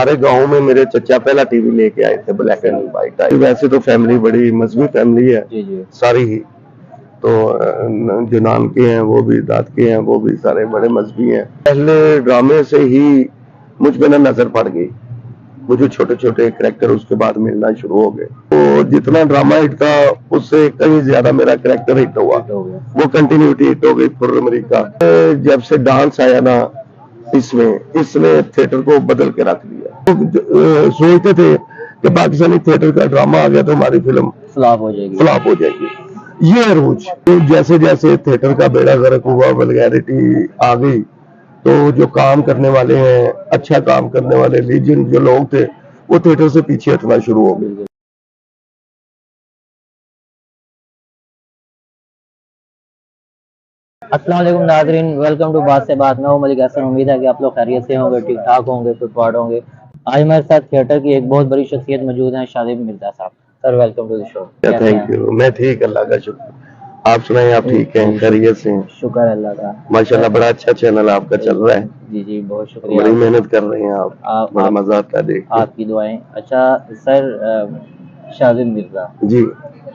हमारे गांव में मेरे चचा पहला टीवी लेके आए थे, ब्लैक एंड व्हाइट। वैसे तो फैमिली बड़ी मजबूत फैमिली है सारी ही, तो जो नाम के हैं वो भी, दाद के हैं वो भी, सारे बड़े मजबी हैं। पहले ड्रामे से ही मुझ पे ना नजर पड़ गई, मुझे छोटे छोटे करैक्टर उसके बाद मिलना शुरू हो गए। तो जितना ड्रामा हिट था उससे कहीं ज्यादा मेरा करैक्टर हिट हुआ, वो कंटिन्यूटी हिट हो गई। फुर्र अमेरिका जब से डांस आया ना, इसने थिएटर को बदल के रख दिया। तो सोचते थे कि पाकिस्तानी थिएटर का ड्रामा आ गया तो हमारी फिल्म फ्लॉप हो जाएगी। ये अरूज तो जैसे जैसे थिएटर का बेड़ा गर्क हुआ, वल्गैरिटी आ गई, तो जो काम करने वाले हैं, अच्छा काम करने वाले लीजेंड जो लोग थे, वो थिएटर से पीछे हटना शुरू हो गए। अस्सलाम वालेकुम नाज़रीन, वेलकम टू बात से बात। मैं हूं मलिक हसन। उम्मीद है कि आप लोग खैरियत से होंगे, ठीक ठाक होंगे, फिट होंगे। आज हमारे साथ थिएटर की एक बहुत बड़ी शख्सियत मौजूद है, शादिब मिर्जा साहब। Sir welcome to the show. Thank you. मैं ठीक, अल्लाह का शुक्र। आप सुनाएं, आप ठीक हैं, खैरियत से हैं? शुक्र अल्लाह का। माशाल्लाह बड़ा अच्छा चैनल आपका चल रहा है। जी जी, बहुत शुक्रिया। बड़ी मेहनत कर रहे हैं आप, बड़ा मजा आता है देख के। आपकी दुआएं। अच्छा सर, शादिब मिर्जा जी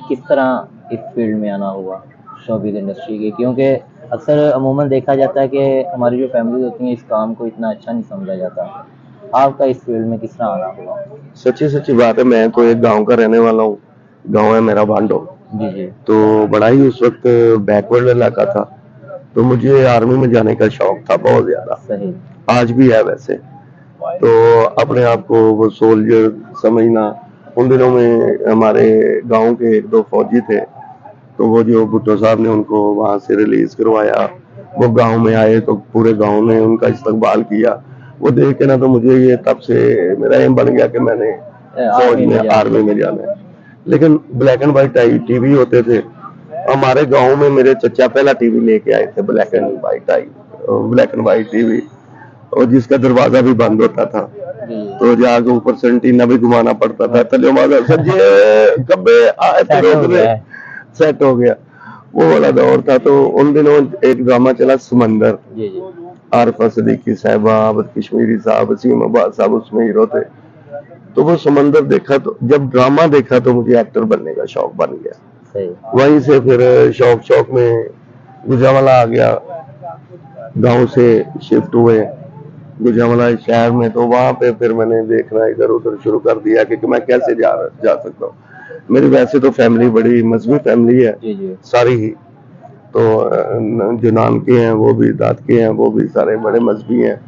किस तरह इस फील्ड में आना हुआ शोबिज़ इंडस्ट्री की? क्योंकि अक्सर अमूमन देखा जाता है कि हमारी जो फैमिली होती है इस काम को इतना अच्छा नहीं समझा जाता। आपका इस फील्ड में किस तरह आना हुआ? सच्ची बात है, मैं तो एक गांव का रहने वाला हूँ। गांव है मेरा भांडो। जी जी। तो बड़ा ही उस वक्त बैकवर्ड इलाका था, तो मुझे आर्मी में जाने का शौक था बहुत ज्यादा। सही। आज भी है वैसे। तो अपने आप को वो सोल्जर समझना। उन दिनों में हमारे गांव के एक दो फौजी थे, तो वो जो भुट्टो साहब ने उनको वहां से रिलीज करवाया, वो गांव में आए तो पूरे गांव ने उनका इस्तकबाल किया। वो देख के ना तो मुझे ये तब से मेरा एम बन गया कि मैंने फौज में, आर्मी में जाना है। लेकिन ब्लैक एंड व्हाइट टीवी होते थे हमारे गांव में। मेरे चचा पहला टीवी लेके आए थे, ब्लैक एंड व्हाइट टीवी, और जिसका दरवाजा भी बंद होता था, तो जाके ऊपर से एंटीना भी घुमाना पड़ता था। सजे कब्बे आए, सेट हो गया, वो वाला दौर था। तो उन दिनों एक ड्रामा चला समंदर, आरफा सदीकी साहबा, आबद कश्मीरी साहब, वसीम अब्बास साहब उसमें हीरो थे। तो वो समंदर देखा, तो जब ड्रामा देखा तो मुझे एक्टर बनने का शौक बन गया। वहीं से फिर शौक में गुजरांवाला आ गया, गांव से शिफ्ट हुए गुजरांवाला शहर में। तो वहां पे फिर मैंने देखना इधर उधर शुरू कर दिया कि मैं कैसे जा सकता हूँ। मेरी वैसे तो फैमिली बड़ी मजबूत फैमिली है सारी ही, तो जो नाम के हैं वो भी, दाद के हैं वो भी, सारे बड़े मजबी हैं।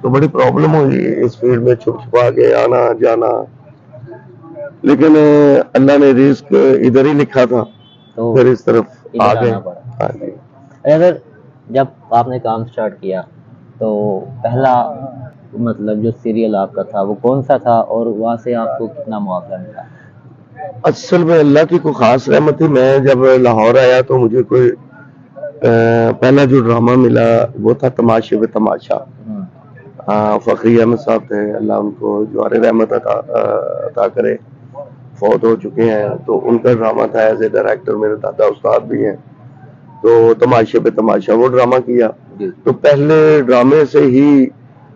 तो बड़ी प्रॉब्लम हुई इस फील्ड में छुप छुपा के आना जाना, लेकिन अल्लाह ने रिस्क इधर ही लिखा था, तो फिर इस तरफ आ गए। हाँ जी। अगर जब आपने काम स्टार्ट किया तो पहला मतलब जो सीरियल आपका था वो कौन सा था, और वहां से आपको कितना मुआवजा मिला? असल में अल्लाह की कोई खास रहमत थी। मैं जब लाहौर आया तो मुझे कोई पहला जो ड्रामा मिला वो था तमाशे पे तमाशा। फखरी अहमद साहब थे, अल्लाह उनको जवारे रहमत अता करे, फौत हो चुके हैं। तो उनका ड्रामा था एज ए डायरेक्टर, मेरे दादा उस्ताद भी हैं। तो तमाशे पे तमाशा वो ड्रामा किया। तो पहले ड्रामे से ही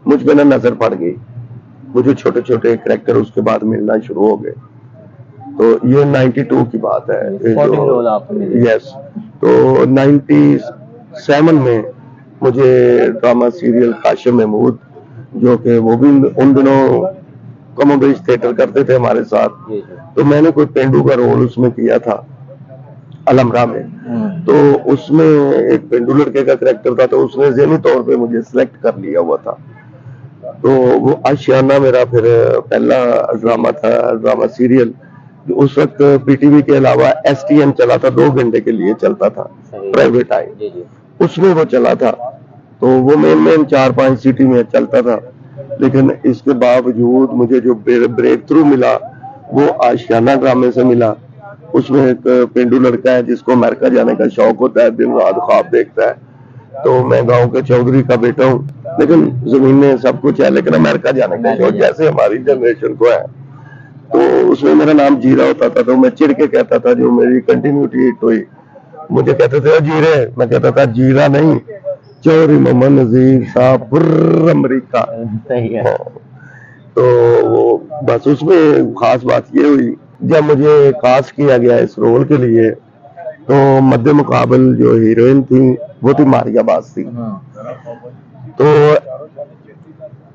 मुझ पे ना नजर पड़ गई, मुझे छोटे छोटे करैक्टर उसके बाद मिलना शुरू हो गए। तो ये 92 की बात है। यस, तो 97 में मुझे ड्रामा सीरियल काशिम महमूद, जो कि वो भी उन दिनों कमोबेश थिएटर करते थे हमारे साथ, तो मैंने कोई पेंडू का रोल उसमें किया था अलमरा में। तो उसमें एक पेंडू लड़के का करैक्टर था, तो उसने ज़हनी तौर पे मुझे सिलेक्ट कर लिया हुआ था। तो वो आशियाना मेरा फिर पहला ड्रामा था, ड्रामा सीरियल। उस वक्त पीटीवी के अलावा एसटीएन चला था, 2 घंटे के लिए चलता था, प्राइवेट टाइम, उसमें वो चला था। तो वो मेन 4-5 सिटी में चलता था। लेकिन इसके बावजूद मुझे जो ब्रेक थ्रू मिला वो आशियाना ड्रामे से मिला। उसमें एक पेंडू लड़का है जिसको अमेरिका जाने का शौक होता है, दिन रात ख्वाब देखता है। तो मैं गांव के चौधरी का बेटा हूँ, लेकिन जमीनें सब कुछ है, लेकिन अमेरिका जाने का शौक जैसे हमारी जनरेशन को है। तो उसमें मेरा नाम जीरा होता था, तो मैं चिढ़ के कहता था, जो मेरी कंटिन्यूटी हिट हुई, मुझे कहते थे जीरे, मैं कहता था जीरा नहीं, चौधरी मोहम्मद नजीर साहब, अमेरिका। सही है। तो बस उसमें खास बात ये हुई, जब मुझे कास्ट किया गया इस रोल के लिए, तो मध्य मुकाबल जो हीरोइन थी वो थी मारिया बास थी। तो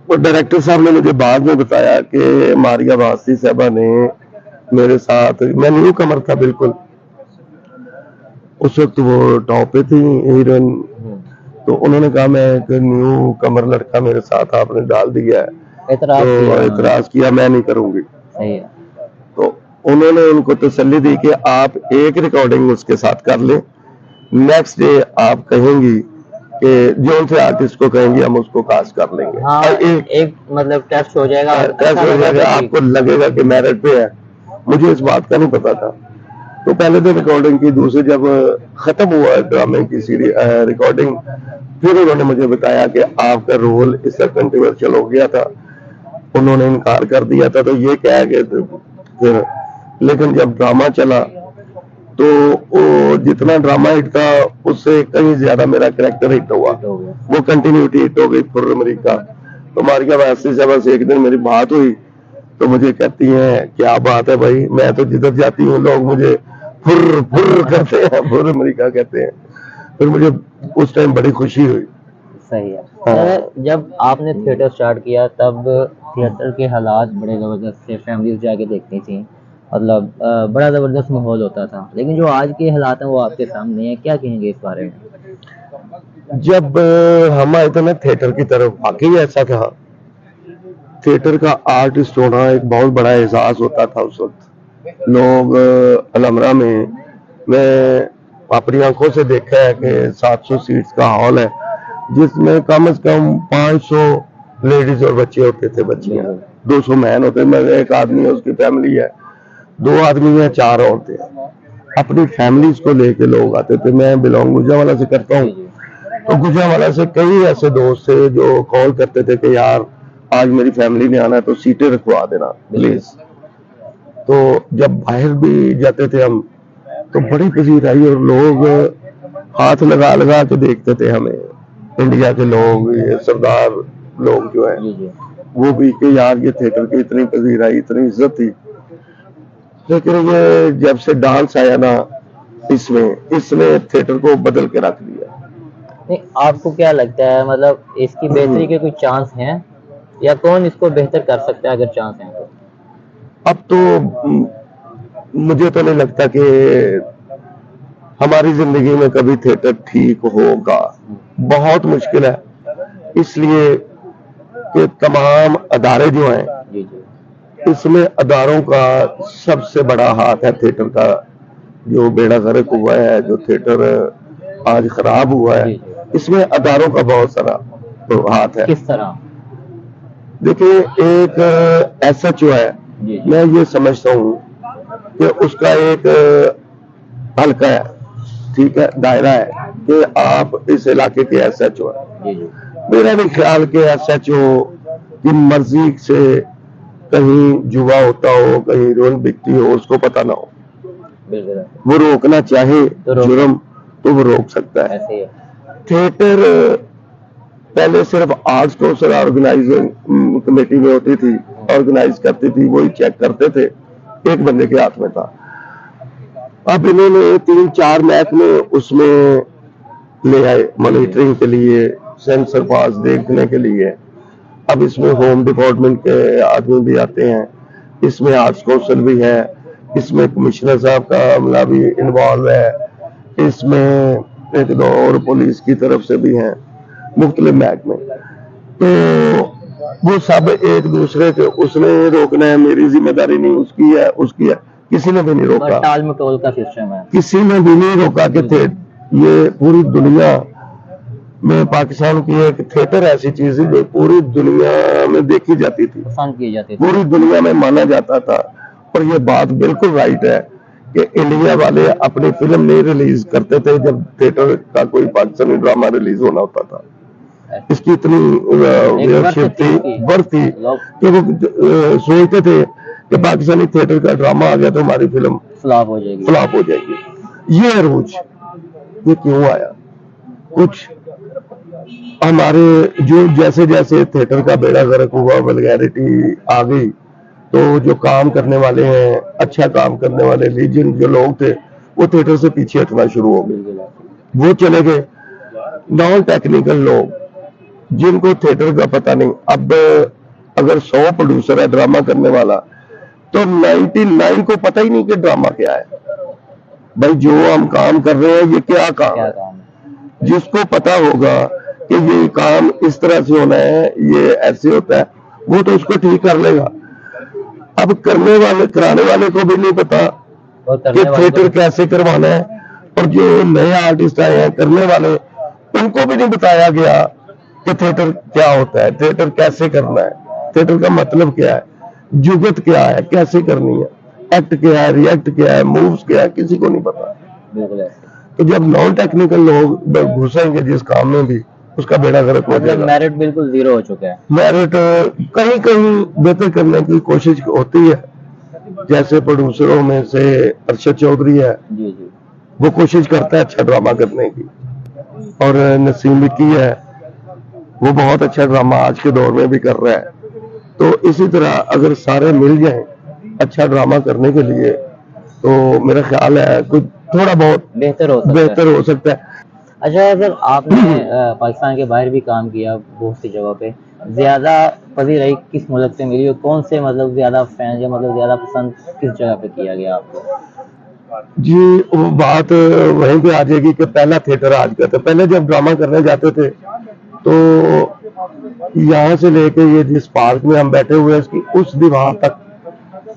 वो डायरेक्टर साहब ने मुझे बाद में बताया कि मारिया बासी साहबा ने मेरे साथ, मैं न्यू कमर था बिल्कुल, उस वक्त वो टॉप पे थी हीरोइन, तो उन्होंने कहा मैं एक न्यू कमर लड़का मेरे साथ आपने डाल दिया है, तो एतराज किया मैं नहीं करूंगी। सही है। तो उन्होंने उनको तसल्ली दी कि आप एक रिकॉर्डिंग उसके साथ कर लें, नेक्स्ट डे आप कहेंगी कि जो से आर्टिस्ट को कहेंगे हम उसको कास्ट कर लेंगे। हाँ, एक मतलब टेस्ट हो जाएगा, टेस्ट हो जाएगा, आपको लगेगा कि मेरिट पे है। मुझे इस बात का नहीं पता था। तो पहले दिन रिकॉर्डिंग की, दूसरे जब खत्म हुआ ड्रामे की सीरीज रिकॉर्डिंग, फिर उन्होंने मुझे बताया कि आपका रोल इसका कंट्रोवर्शियल हो गया था, उन्होंने इनकार कर दिया था, तो ये कह गए फिर। लेकिन जब ड्रामा चला तो वो जितना ड्रामा हिट था उससे कहीं ज्यादा मेरा कैरेक्टर हिट हुआ, वो कंटिन्यूटी हिट हो गई फुर्र अमेरिका। तो मारिया बासी साहब से एक दिन मेरी बात हुई तो मुझे कहती हैं क्या बात है भाई, मैं तो जिधर जाती हूँ लोग मुझे फुर्र फुर्र कहते हैं, फुर्र अमेरिका कहते हैं। फिर मुझे उस टाइम बड़ी खुशी हुई। सही है। तो जब आपने थिएटर स्टार्ट किया तब थिएटर के हालात बड़े ज़बरदस्त थे, फैमिलीज जाके देखती थी, मतलब बड़ा ज़बरदस्त माहौल होता था, लेकिन जो आज के हालात हैं वो आपके सामने हैं, क्या कहेंगे इस बारे में? जब हम आए थे ना थिएटर की तरफ, वाकई ऐसा था, थिएटर का आर्टिस्ट होना एक बहुत बड़ा एहसास होता था उस वक्त। लोग अलमरा में, मैं अपनी आंखों से देखा है कि 700 सीट्स का हॉल है जिसमें कम से कम 500 लेडीज और बच्चे होते थे, बच्चियां, 200 मैन होते, मैं एक आदमी है उसकी फैमिली है, 2 आदमी है, 4 औरतें, अपनी फैमिलीज को लेके लोग आते थे। मैं बिलोंग गुजरावाला से करता हूँ, तो गुजरावाला से कई ऐसे दोस्त थे जो कॉल करते थे कि यार आज मेरी फैमिली ने आना है तो सीटें रखवा देना प्लीज। तो जब बाहर भी जाते थे हम तो बड़ी पसीर आई और लोग हाथ लगा लगा के देखते थे हमें, इंडिया के लोग, ये सरदार लोग जो है वो भी, कि यार ये थिएटर की इतनी पसीर आई, इतनी इज्जत थी। लेकिन ये जब से डांस आया ना इसने थिएटर को बदल के रख दिया। नहीं, आपको क्या लगता है, मतलब इसकी बेहतरी के कुछ चांस हैं या कौन इसको बेहतर कर सकता है अगर चांस है तो? अब तो मुझे तो नहीं लगता कि हमारी जिंदगी में कभी थिएटर ठीक होगा, बहुत मुश्किल है, इसलिए कि तमाम अदारे जो हैं इसमें अदारों का सबसे बड़ा हाथ है थिएटर का। जो बेड़ा गर्क हुआ है, जो थिएटर आज खराब हुआ है, इसमें अदारों का बहुत सारा हाथ है। किस तरह? देखिए, एक एसएचओ है, मैं ये समझता हूँ कि उसका एक हल्का है, ठीक है, दायरा है कि आप इस इलाके के एसएचओ है। मेरा भी ख्याल के एसएचओ की मर्जी से कहीं जुआ होता हो, कहीं रोन बिकती हो, उसको पता ना हो, वो रोकना चाहे जुर्म तो वो रोक सकता है। थिएटर पहले सिर्फ आर्ट्स काउंसिल ऑर्गेनाइजिंग कमेटी में होती थी, ऑर्गेनाइज करती थी, वही चेक करते थे, एक बंदे के हाथ में था। अब इन्होंने 3-4 महकमे उसमें ले आए मॉनिटरिंग के लिए, सेंसर पास देखने के लिए। अब इसमें होम डिपार्टमेंट के आदमी भी आते हैं, इसमें आर्ट्स काउंसिल भी है, इसमें कमिश्नर साहब का अमला भी इन्वॉल्व है, इसमें एक दो और पुलिस की तरफ से भी हैं, मुख्तलिफ महकमे। तो वो सब एक दूसरे के, उसने रोकना है, मेरी जिम्मेदारी नहीं, उसकी है, उसकी है, किसी ने भी नहीं रोका। टाल मटोल का सिस्टम है, किसी ने भी नहीं रोका कि थे ये पूरी दुनिया में पाकिस्तान की एक थिएटर ऐसी चीज है जो पूरी दुनिया में देखी जाती थी, पसंद की जाती थी, पूरी दुनिया में माना जाता था। और ये बात बिल्कुल राइट है कि इंडिया वाले अपनी फिल्म नहीं रिलीज करते थे जब थिएटर का कोई पाकिस्तानी ड्रामा रिलीज होना होता था। इसकी इतनी व्यूअरशिप थी, वर्थ थी कि वो सोचते थे कि पाकिस्तानी थिएटर का ड्रामा आ गया तो हमारी फिल्म फ्लॉप हो जाएगी। ये अरूज ये क्यों आया? कुछ हमारे जो जैसे जैसे थिएटर का बेड़ा गर्क हुआ, वल्गैरिटी आ गई, तो जो काम करने वाले हैं, अच्छा काम करने वाले लीजेंड जो लोग थे, वो थिएटर से पीछे हटना शुरू हो गए, वो चले गए। नॉन टेक्निकल लोग जिनको थिएटर का पता नहीं, अब अगर 100 प्रोड्यूसर है ड्रामा करने वाला, तो 99 को पता ही नहीं कि ड्रामा क्या है। भाई जो हम काम कर रहे हैं ये क्या काम है, जिसको पता होगा कि ये काम इस तरह से होना है, ये ऐसे होता है, वो तो उसको ठीक कर लेगा। अब करने वाले, कराने वाले को भी नहीं पता कि थिएटर कैसे करवाना है, और जो नए आर्टिस्ट आए हैं करने वाले, उनको भी नहीं बताया गया कि थिएटर क्या होता है, थिएटर कैसे करना है, थिएटर का मतलब क्या है, जुगत क्या है, कैसे करनी है, एक्ट क्या है, रिएक्ट क्या है, मूव्स क्या है, किसी को नहीं पता। तो जब नॉन टेक्निकल लोग घुसेंगे जिस काम में भी, उसका बेड़ा गर्क हो जाएगा। मेरिट बिल्कुल जीरो हो चुका है। मेरिट कहीं कहीं बेहतर करने की कोशिश होती है, जैसे प्रोड्यूसरों में से अरशद चौधरी है, जी जी, वो कोशिश करता है अच्छा ड्रामा करने की, और नसीम विक्की है, वो बहुत अच्छा ड्रामा आज के दौर में भी कर रहा है। तो इसी तरह अगर सारे मिल जाएं अच्छा ड्रामा करने के लिए, तो मेरा ख्याल है कुछ थोड़ा बहुत बेहतर हो सकता है। अच्छा, अगर आपने पाकिस्तान के बाहर भी काम किया बहुत सी जगह पे, ज्यादा पसंद किस मुल्क से मिली, और कौन से मतलब ज्यादा फैन या मतलब ज्यादा पसंद किस जगह पे किया गया आपको? जी, वो बात वहीं पे आ जाएगी कि पहला थिएटर आज का था। पहले जब ड्रामा करने जाते थे तो यहाँ से लेके ये जिस पार्क में हम बैठे हुए हैं, इसकी उस दीवार तक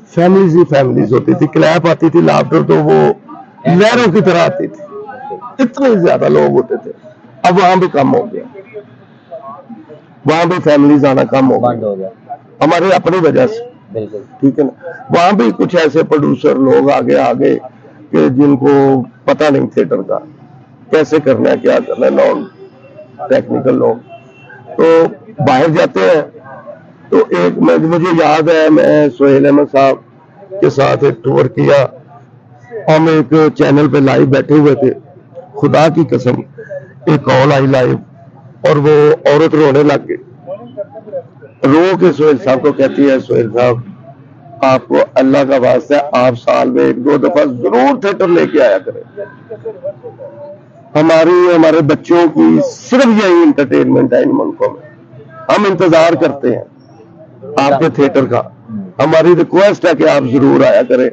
फैमिलीज ही फैमिलीज होती थी, क्लैप आती थी, लाफ्टर तो वो लहरों की तरह आती थी, इतने ज्यादा लोग होते थे। अब वहां भी कम हो गया, वहां भी फैमिलीज आना कम हो गया हमारे अपनी वजह से, ठीक है ना। वहां भी कुछ ऐसे प्रोड्यूसर लोग आगे कि जिनको पता नहीं थिएटर का कैसे करना है, क्या करना है, नॉन टेक्निकल लोग तो बाहर जाते हैं। तो एक मुझे याद है, मैं सोहेल अहमद साहब के साथ एक टूर किया, हम एक चैनल पे लाइव बैठे हुए थे, खुदा की कसम एक कॉल आई लाइव, और वो औरत रोने लग गई, रो के सोहेल साहब को कहती है, सोहेल साहब आपको अल्लाह का वास्ता है, आप साल में 1-2 दफा जरूर थिएटर लेके आया करें, हमारे बच्चों की सिर्फ यही इंटरटेनमेंट है इन मुल्कों में, हम इंतजार करते हैं आपके थिएटर का, हमारी रिक्वेस्ट है कि आप जरूर आया करें।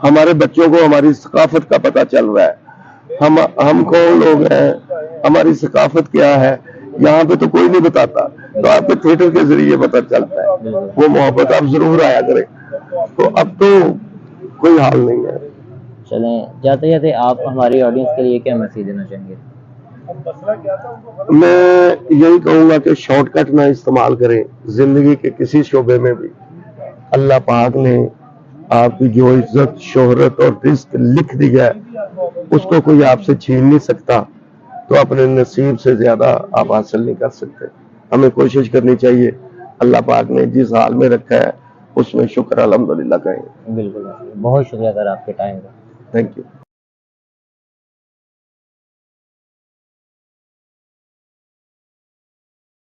हमारे बच्चों को हमारी सकाफत का पता चल रहा है, हम कौन लोग हैं, हमारी सकाफत क्या है, यहाँ पे तो कोई नहीं बताता, तो आपके थिएटर के जरिए पता चलता है, वो मोहब्बत आप जरूर आया करें। तो अब तो कोई हाल नहीं है। चलें, जाते जाते आप हमारी ऑडियंस के लिए क्या मैसेज देना चाहेंगे? मैं यही कहूंगा कि शॉर्टकट ना इस्तेमाल करें जिंदगी के किसी शोबे में भी। अल्लाह पाक ने आपकी जो इज्जत, शोहरत और रिस्क लिख दिया है, उसको कोई आपसे छीन नहीं सकता, तो अपने नसीब से ज्यादा आप हासिल नहीं कर सकते। हमें कोशिश करनी चाहिए, अल्लाह पाक ने जिस हाल में रखा है उसमें शुक्र अल्हम्दुलिल्लाह कहें। बिल्कुल, बहुत शुक्रिया सर आपके टाइम का। Thank you.